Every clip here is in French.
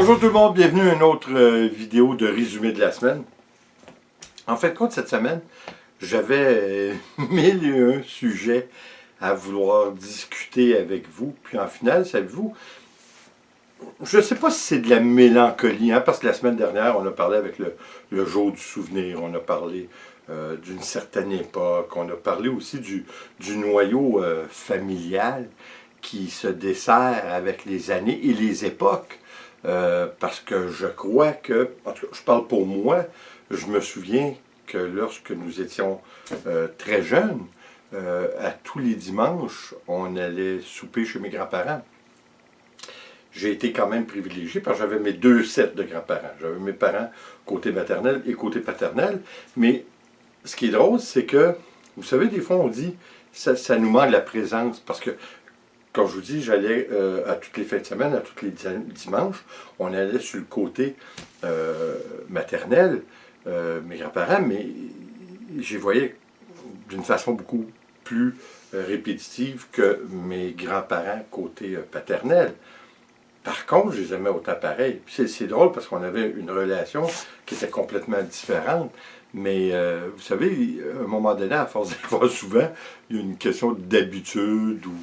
Bonjour tout le monde, bienvenue à une autre vidéo de résumé de la semaine. En fait, compte cette semaine, j'avais mille et un sujets à vouloir discuter avec vous. Puis en final, savez-vous, je ne sais pas si c'est de la mélancolie, hein, parce que la semaine dernière, on a parlé avec le jour du souvenir, on a parlé d'une certaine époque, on a parlé aussi du noyau familial qui se dessert avec les années et les époques. Parce que je crois que, en tout cas, je parle pour moi, je me souviens que lorsque nous étions très jeunes, à tous les dimanches, on allait souper chez mes grands-parents. J'ai été quand même privilégié parce que j'avais mes deux sets de grands-parents. J'avais mes parents côté maternel et côté paternel. Mais ce qui est drôle, c'est que, vous savez, des fois on dit, ça nous manque la présence parce que comme je vous dis, j'allais à toutes les fins de semaine, à tous les dimanches, on allait sur le côté maternel, mes grands-parents, mais j'y voyais d'une façon beaucoup plus répétitive que mes grands-parents côté paternel. Par contre, je les aimais autant pareil. C'est drôle parce qu'on avait une relation qui était complètement différente. Mais vous savez, à un moment donné, à force d'y voir souvent, il y a une question d'habitude ou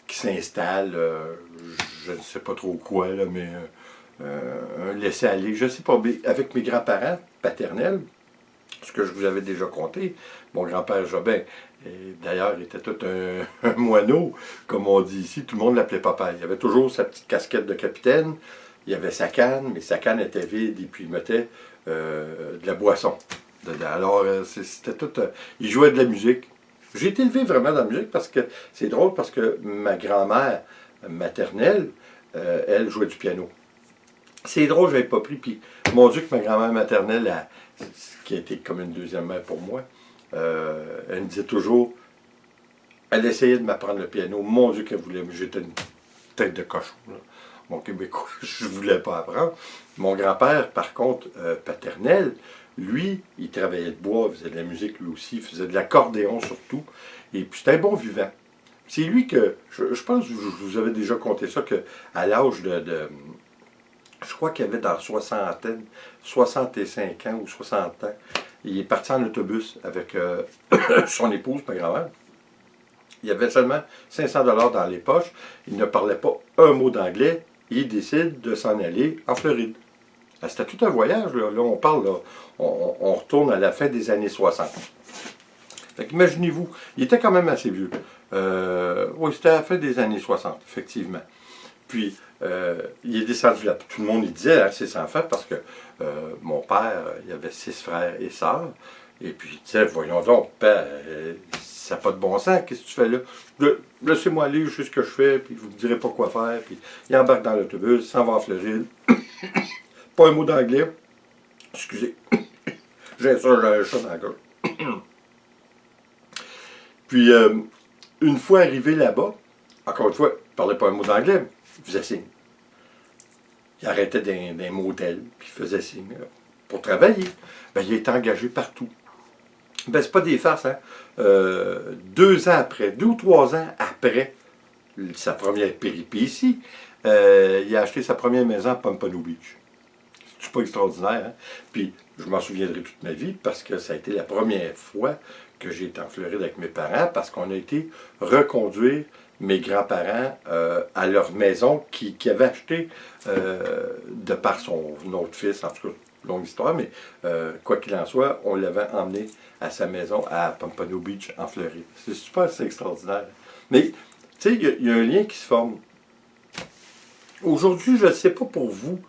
qui s'installe, je ne sais pas trop quoi, là, mais un laisser-aller, je ne sais pas, mais avec mes grands-parents paternels, ce que je vous avais déjà conté, mon grand-père Jobin, d'ailleurs, était tout un moineau, comme on dit ici, tout le monde l'appelait papa. Il avait toujours sa petite casquette de capitaine, il avait sa canne, mais sa canne était vide, et puis il mettait de la boisson dedans. Alors, c'était tout... il jouait de la musique. J'ai été élevé vraiment dans la musique parce que c'est drôle parce que ma grand-mère maternelle, elle jouait du piano. C'est drôle, je n'avais pas pris. Puis, mon Dieu, que ma grand-mère maternelle, qui a été comme une deuxième mère pour moi, elle me disait toujours, elle essayait de m'apprendre le piano. Mon Dieu, qu'elle voulait, mais j'étais une tête de cochon, là. Mon Québécois, je ne voulais pas apprendre. Mon grand-père, par contre, paternel, lui, il travaillait le bois, il faisait de la musique lui aussi, il faisait de l'accordéon surtout, et puis c'était un bon vivant. C'est lui que, je pense que je vous avais déjà conté ça, qu'à l'âge je crois qu'il avait dans la soixantaine, 65 ans ou 60 ans, il est parti en autobus avec son épouse, ma grand-mère. Il avait seulement 500 $ dans les poches, il ne parlait pas un mot d'anglais, il décide de s'en aller en Floride. C'était tout un voyage, là on parle, là, on retourne à la fin des années 60. Fait qu'imaginez-vous, il était quand même assez vieux. Oui, c'était à la fin des années 60, effectivement. Puis, il est descendu là. Tout le monde il disait, hein, ses enfants, parce que mon père, il avait 6 frères et sœurs. Et puis, il disait, voyons donc, père, ça n'a pas de bon sens, qu'est-ce que tu fais là? Laissez-moi aller, je sais ce que je fais, puis vous ne me direz pas quoi faire. Puis, il embarque dans l'autobus, s'en va en Floride. Pas un mot d'anglais. Excusez. J'ai un chat dans la gorge. Puis, une fois arrivé là-bas, encore une fois, il ne parlait pas un mot d'anglais, il faisait signe. Il arrêtait d'un motel, puis il faisait signe. Pour travailler, ben, il a été engagé partout. Ben, c'est pas des farces, hein. 2 ans après, 2 ou 3 ans après sa première péripétie, il a acheté sa première maison à Pompano Beach. C'est pas extraordinaire, hein? Puis, je m'en souviendrai toute ma vie parce que ça a été la première fois que j'ai été en Floride avec mes parents parce qu'on a été reconduire mes grands-parents à leur maison qu'ils avaient achetée de par son autre fils, en tout cas, longue histoire, mais quoi qu'il en soit, on l'avait emmené à sa maison à Pompano Beach, en Floride. C'est super, c'est extraordinaire. Mais, tu sais, il y a un lien qui se forme. Aujourd'hui, je ne sais pas pour vous,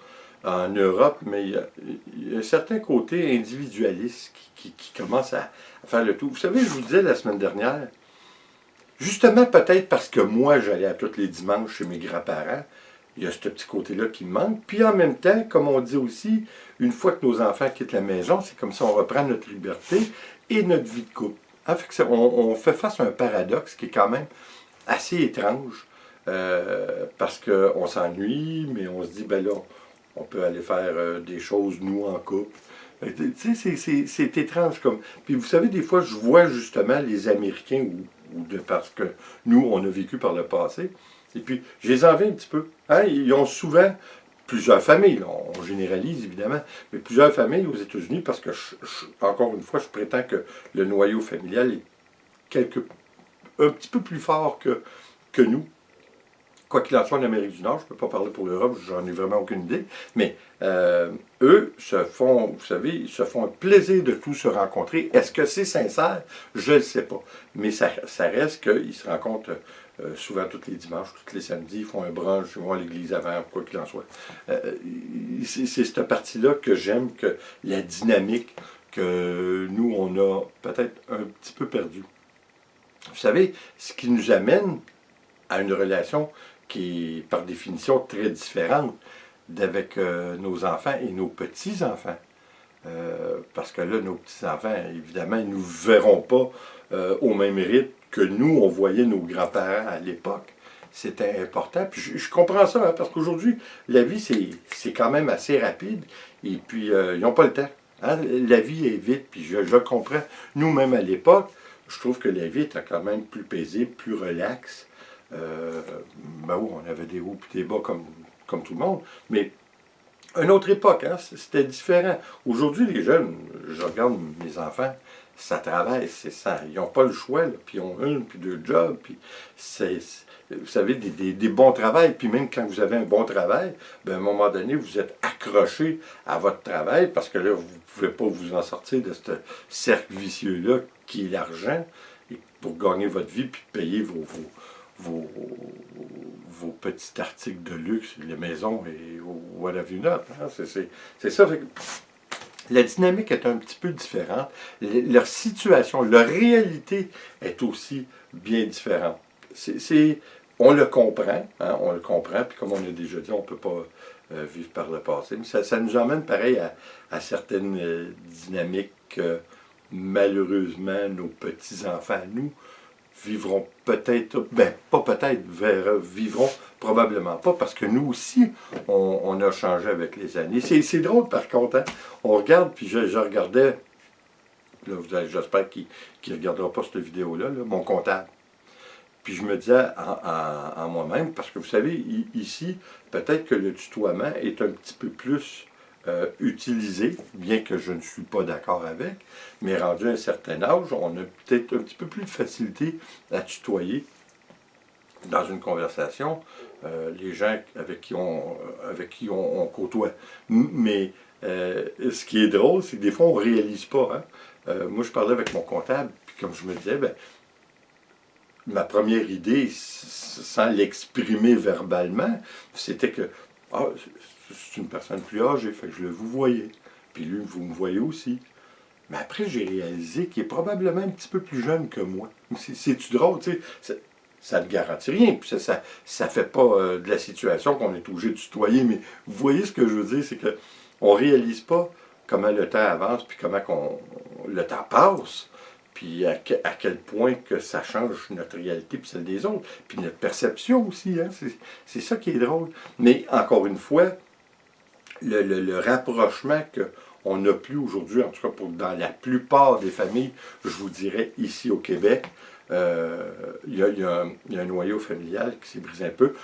en Europe, mais il y a un certain côté individualiste qui commence à faire le tout. Vous savez, je vous disais la semaine dernière, justement peut-être parce que moi, j'allais à tous les dimanches chez mes grands-parents, il y a ce petit côté-là qui me manque. Puis en même temps, comme on dit aussi, une fois que nos enfants quittent la maison, c'est comme ça on reprend notre liberté et notre vie de couple. En fait, on fait face à un paradoxe qui est quand même assez étrange, parce qu'on s'ennuie, mais on se dit, ben là, on peut aller faire des choses, nous, en couple. Tu sais, c'est étrange comme... Puis vous savez, des fois, je vois justement les Américains, parce que nous, on a vécu par le passé, et puis je les envie un petit peu. Hein? Ils ont souvent plusieurs familles, là, on généralise évidemment, mais plusieurs familles aux États-Unis, parce que, encore une fois, je prétends que le noyau familial est un petit peu plus fort que nous. Quoi qu'il en soit, en Amérique du Nord, je ne peux pas parler pour l'Europe, j'en ai vraiment aucune idée, mais eux se font, vous savez, ils se font un plaisir de tous se rencontrer. Est-ce que c'est sincère? Je ne le sais pas. Mais ça reste qu'ils se rencontrent souvent tous les dimanches, tous les samedis, ils font un brunch, ils vont à l'église avant, quoi qu'il en soit. C'est cette partie-là que j'aime, que la dynamique que nous, on a peut-être un petit peu perdue. Vous savez, ce qui nous amène à une relation qui est par définition très différente d'avec nos enfants et nos petits-enfants. Parce que là, nos petits-enfants, évidemment, ils ne nous verront pas au même rythme que nous, on voyait nos grands-parents à l'époque. C'était important. Puis je comprends ça, hein, parce qu'aujourd'hui, la vie, c'est quand même assez rapide. Et puis, ils n'ont pas le temps. Hein? La vie est vite, puis je comprends. Nous-mêmes, à l'époque, je trouve que la vie était quand même plus paisible, plus relaxe. Ben oui, on avait des hauts et des bas comme tout le monde, mais une autre époque, hein, c'était différent. Aujourd'hui, les jeunes, je regarde mes enfants, ça travaille, c'est ça. Ils n'ont pas le choix, là, puis ils ont puis deux jobs, puis vous savez, des bons travails, puis même quand vous avez un bon travail, ben à un moment donné, vous êtes accroché à votre travail, parce que là, vous ne pouvez pas vous en sortir de ce cercle vicieux-là qui est l'argent, et pour gagner votre vie, puis payer vos petits articles de luxe, les maisons et whatever not. Hein? C'est ça. La dynamique est un petit peu différente. Leur situation, leur réalité est aussi bien différente. On le comprend, hein? On le comprend, puis comme on a déjà dit, on ne peut pas vivre par le passé. Mais ça nous emmène pareil à certaines dynamiques que malheureusement nos petits-enfants, nous, vivront peut-être, ben pas peut-être, vivront probablement pas, parce que nous aussi, on a changé avec les années. C'est drôle par contre, hein? On regarde, puis je regardais, là, j'espère qu'il ne regardera pas cette vidéo-là, là, mon comptable. Puis je me disais en moi-même, parce que vous savez, ici, peut-être que le tutoiement est un petit peu plus utilisé, bien que je ne suis pas d'accord avec, mais rendu à un certain âge, on a peut-être un petit peu plus de facilité à tutoyer dans une conversation les gens avec qui on côtoie. Mais ce qui est drôle, c'est que des fois, on ne réalise pas. Hein? Moi, je parlais avec mon comptable, puis comme je me disais, ben, ma première idée, sans l'exprimer verbalement, c'était que c'est une personne plus âgée, fait que je le vous voyais. Puis lui, vous me voyez aussi. Mais après, j'ai réalisé qu'il est probablement un petit peu plus jeune que moi. C'est-tu drôle, tu sais? Ça ne garantit rien, puis ça fait pas de la situation qu'on est obligé de tutoyer, mais vous voyez ce que je veux dire, c'est qu'on ne réalise pas comment le temps avance, puis comment le temps passe, puis à quel point que ça change notre réalité puis celle des autres, puis notre perception aussi, hein? C'est ça qui est drôle. Mais encore une fois, le rapprochement qu'on n'a plus aujourd'hui, en tout cas dans la plupart des familles, je vous dirais ici au Québec, il y a un noyau familial qui s'est brisé un peu,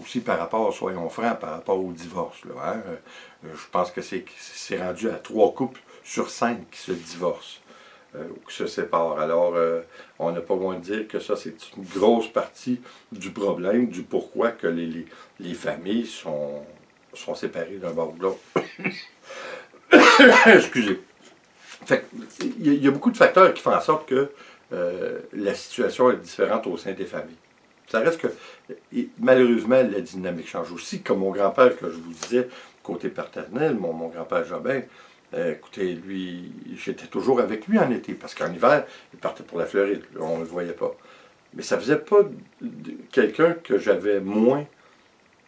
aussi par rapport, soyons francs, par rapport au divorce. Là, hein? Je pense que c'est rendu à 3 couples sur 5 qui se divorcent. Ou qui se séparent. Alors, on n'a pas loin de dire que ça, c'est une grosse partie du problème, du pourquoi que les familles sont séparées d'un bord ou de l'autre. Excusez. Fait il y a beaucoup de facteurs qui font en sorte que la situation est différente au sein des familles. Ça reste que, malheureusement, la dynamique change aussi. Comme mon grand-père, que je vous disais, côté paternel, mon grand-père Jobin, écoutez, lui, j'étais toujours avec lui en été, parce qu'en hiver, il partait pour la Floride, on ne le voyait pas. Mais ça faisait pas quelqu'un que j'avais moins.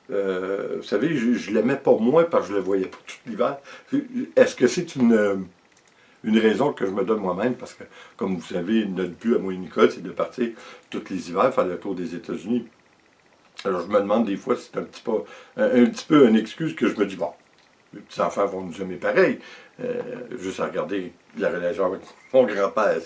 Vous savez, je l'aimais pas moins parce que je le voyais pas tout l'hiver. Est-ce que c'est une raison que je me donne moi-même? Parce que, comme vous savez, notre but à moi et Nicole, c'est de partir tous les hivers faire le tour des États-Unis. Alors je me demande des fois si c'est un petit peu une excuse que je me dis, bon, les petits-enfants vont nous aimer pareil. Juste à regarder la relation avec mon grand-père.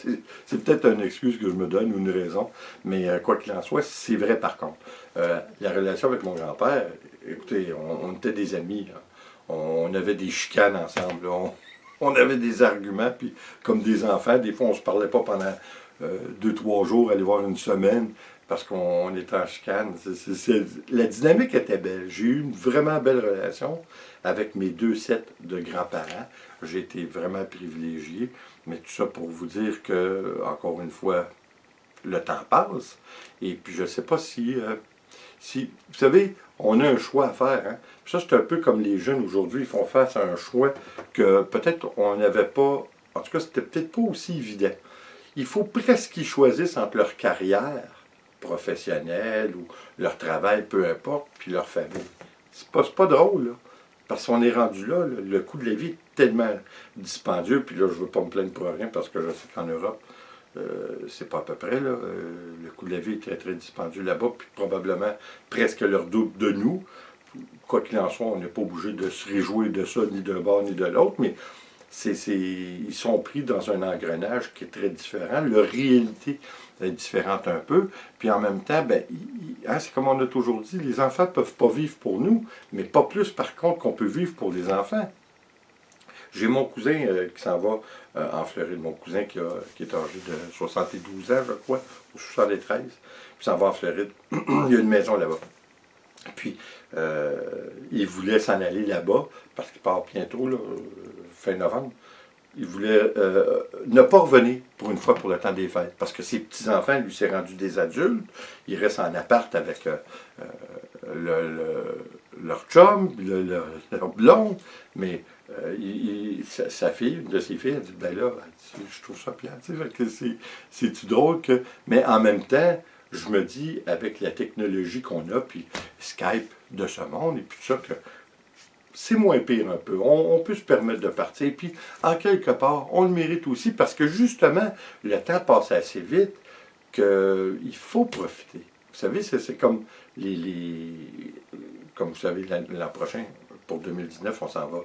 C'est peut-être une excuse que je me donne ou une raison, mais quoi qu'il en soit, c'est vrai par contre. La relation avec mon grand-père écoutez, on était des amis, là. On avait des chicanes ensemble, là. On avait des arguments, puis comme des enfants, des fois on se parlait pas pendant 2, 3 jours, aller voir une semaine, parce qu'on était en chicane. La dynamique était belle. J'ai eu une vraiment belle relation avec mes 2 sets de grands-parents. J'ai été vraiment privilégié, mais tout ça pour vous dire que, encore une fois, le temps passe, et puis je ne sais pas si, vous savez, on a un choix à faire. Hein? Puis ça, c'est un peu comme les jeunes aujourd'hui, ils font face à un choix que peut-être on n'avait pas, en tout cas, c'était peut-être pas aussi évident. Il faut presque qu'ils choisissent entre leur carrière professionnelle ou leur travail, peu importe, puis leur famille. C'est pas drôle, là. Parce qu'on est rendu là, le coût de la vie est tellement dispendieux, puis là, je ne veux pas me plaindre pour rien, parce que je sais qu'en Europe, c'est pas à peu près, là. Le coût de la vie est très, très dispendieux là-bas, puis probablement presque leur double de nous. Quoi qu'il en soit, on n'est pas obligé de se réjouir de ça, ni d'un bord ni de l'autre, mais ils sont pris dans un engrenage qui est très différent. Leur réalité est différente un peu. Puis en même temps, ben, hein, c'est comme on a toujours dit, les enfants ne peuvent pas vivre pour nous, mais pas plus par contre qu'on peut vivre pour les enfants. J'ai mon cousin qui s'en va en Floride, mon cousin qui est âgé de 72 ans, je crois, ou 73, puis s'en va en Floride. Il y a une maison là-bas. Puis, il voulait s'en aller là-bas, parce qu'il part bientôt, là, fin novembre. Il voulait ne pas revenir pour une fois pour le temps des fêtes, parce que ses petits-enfants, lui, s'est rendu des adultes. Il reste en appart avec leur chum, leur blonde, mais sa fille, une de ses filles, elle dit, ben là, je trouve ça plate, c'est-tu drôle que... Mais en même temps, je me dis, avec la technologie qu'on a, puis Skype de ce monde, et puis tout ça, que c'est moins pire un peu. On peut se permettre de partir, puis en quelque part, on le mérite aussi, parce que justement, le temps passe assez vite qu'il faut profiter. Vous savez, c'est comme comme vous savez, l'an prochain, pour 2019, on s'en va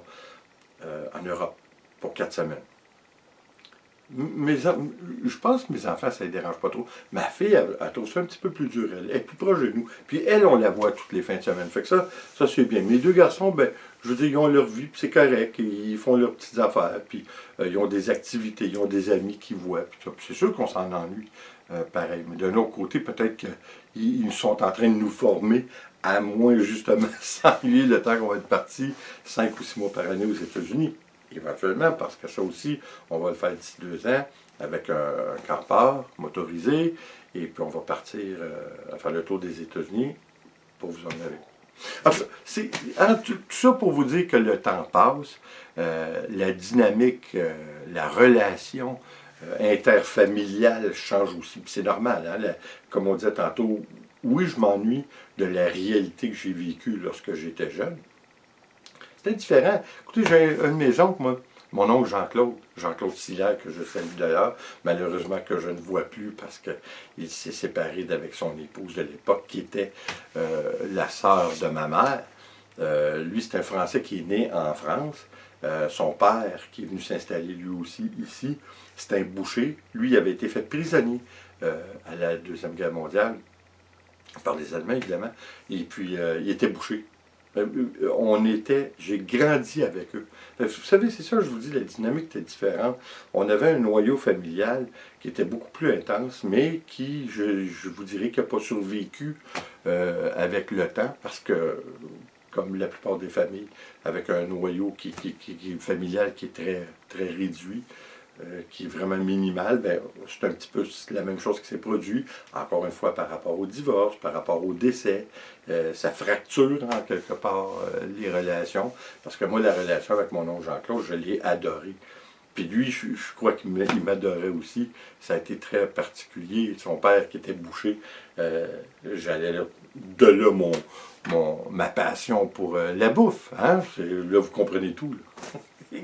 en Europe pour 4 semaines. Je pense que mes enfants, ça ne les dérange pas trop. Ma fille, elle trouve ça un petit peu plus dur. Elle est plus proche de nous. Puis elle, on la voit toutes les fins de semaine. Fait que ça c'est bien. Mes 2 garçons, ben, je veux dire, ils ont leur vie, puis c'est correct. Ils font leurs petites affaires, puis ils ont des activités, ils ont des amis qu'ils voient. Puis c'est sûr qu'on s'en ennuie, pareil. Mais d'un autre côté, peut-être qu'ils sont en train de nous former à moins, justement, s'ennuyer le temps qu'on va être parti 5 ou 6 mois par année aux États-Unis. Éventuellement, parce que ça aussi, on va le faire d'ici 2 ans avec un campeur motorisé, et puis on va partir à faire le tour des États-Unis pour vous emmener avec. Alors, tout ça pour vous dire que le temps passe, la dynamique, la relation interfamiliale change aussi, puis c'est normal, hein, comme on disait tantôt, oui, je m'ennuie de la réalité que j'ai vécue lorsque j'étais jeune. C'était différent. Écoutez, j'ai un de mes oncles, moi, mon oncle Jean-Claude Sillard, que je salue d'ailleurs, malheureusement que je ne vois plus parce qu'il s'est séparé d'avec son épouse de l'époque, qui était la sœur de ma mère. Lui, c'est un Français qui est né en France. Son père, qui est venu s'installer lui aussi ici, c'est un boucher. Lui, il avait été fait prisonnier à la Deuxième Guerre mondiale, par les Allemands, évidemment. Et puis, il était boucher. J'ai grandi avec eux. Vous savez, c'est ça, je vous dis, la dynamique était différente. On avait un noyau familial qui était beaucoup plus intense, mais qui, je vous dirais, qui n'a pas survécu avec le temps, parce que, comme la plupart des familles, avec un noyau qui est familial qui est très, très réduit, qui est vraiment minimal, ben, c'est un petit peu la même chose qui s'est produit, encore une fois, par rapport au divorce, par rapport au décès. Ça fracture, en quelque part, les relations. Parce que moi, la relation avec mon oncle Jean-Claude, je l'ai adoré. Puis lui, je crois qu'il m'adorait aussi. Ça a été très particulier. Son père, qui était boucher, j'allais là, de là ma passion pour la bouffe. Hein? Là, vous comprenez tout. Là.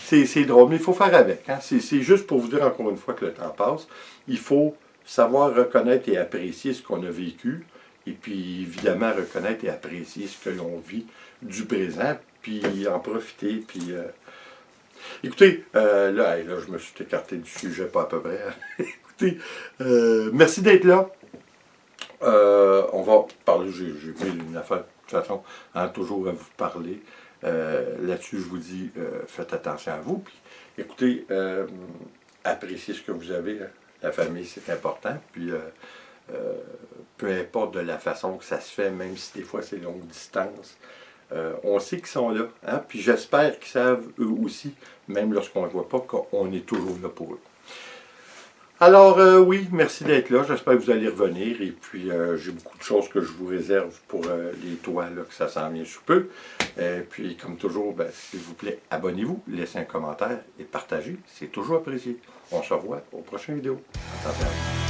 C'est drôle, mais il faut faire avec. Hein? C'est juste pour vous dire encore une fois que le temps passe. Il faut savoir reconnaître et apprécier ce qu'on a vécu, et puis évidemment reconnaître et apprécier ce que l'on vit du présent, puis en profiter. Puis, écoutez, là, je me suis écarté du sujet, pas à peu près. Écoutez, merci d'être là. On va parler, j'ai mis une affaire façon, hein, toujours à vous parler. Là-dessus, je vous dis, faites attention à vous. Puis, écoutez, appréciez ce que vous avez. Hein. La famille, c'est important. Puis, peu importe de la façon que ça se fait, même si des fois c'est longue distance, on sait qu'ils sont là. Hein? Puis j'espère qu'ils savent eux aussi, même lorsqu'on ne les voit pas, qu'on est toujours là pour eux. Alors oui, merci d'être là. J'espère que vous allez revenir. Et puis j'ai beaucoup de choses que je vous réserve pour les toits, là, que ça s'en vient sous peu. Et puis comme toujours, ben, s'il vous plaît, abonnez-vous, laissez un commentaire et partagez. C'est toujours apprécié. On se revoit aux prochaines vidéos. Attention à vous.